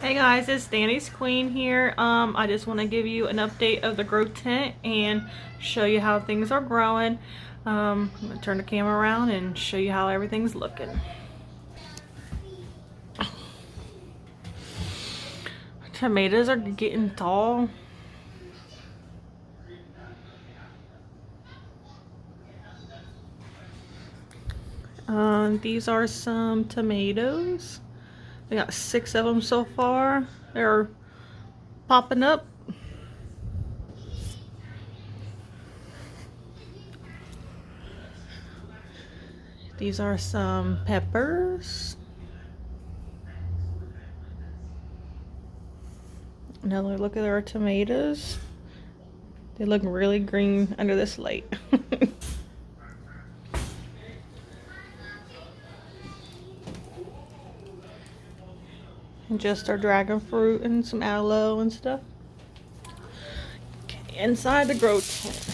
Hey guys, it's Danny's Queen here. I just want to give you an update of the grow tent and show you how things are growing. I'm going to turn the camera around and show you how everything's looking. Tomatoes are getting tall. These are some tomatoes. We got 6 of them so far. They're popping up. These are some peppers. Another look at our tomatoes. They look really green under this light. And just our dragon fruit and some aloe and stuff. Okay, inside the grow tent.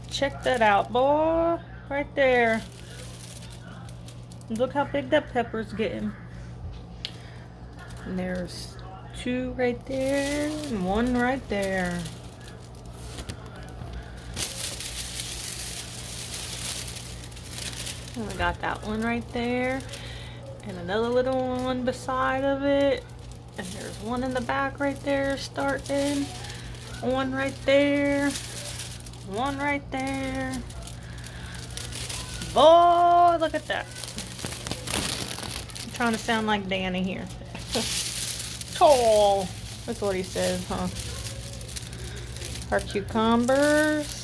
Check that out, boy. Right there. Look how big that pepper's getting. And there's 2 right there and 1 right there. And we got that one right there. And another little one beside of it. And there's 1 in the back right there starting. 1 right there. 1 right there. Boy, look at that. I'm trying to sound like Danny here. Tall. That's what he says, huh? Our cucumbers.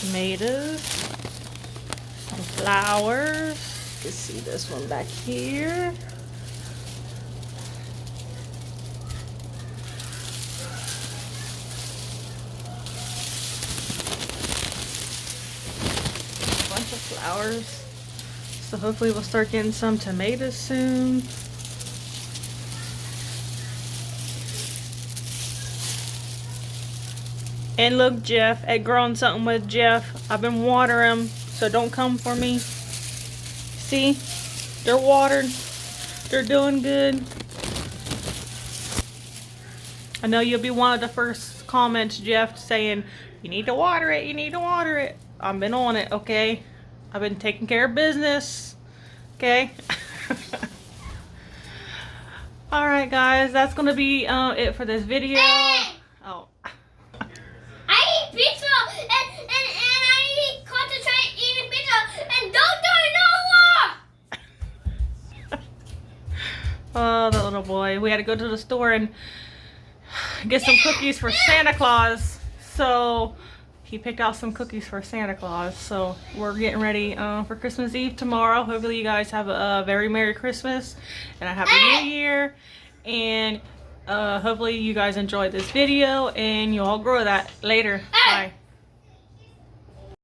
Tomatoes. Some flowers. You can see this one back here. Bunch of flowers. So hopefully we'll start getting some tomatoes soon. And look, Jeff, at growing something with Jeff, I've been watering them, so don't come for me. See? They're watered. They're doing good. I know you'll be one of the first comments, Jeff, saying, you need to water it, you need to water it. I've been on it, okay? I've been taking care of business, okay? Alright, guys, that's going to be it for this video. Hey! Oh. I eat pizza and I eat concentrate eating pizza and don't do it no more! Oh, that little boy. We had to go to the store and get some cookies for Santa Claus. So he picked out some cookies for Santa Claus. So we're getting ready for Christmas Eve tomorrow. Hopefully you guys have a very Merry Christmas and a Happy New Year. And hopefully you guys enjoyed this video and you all grow that later. Bye.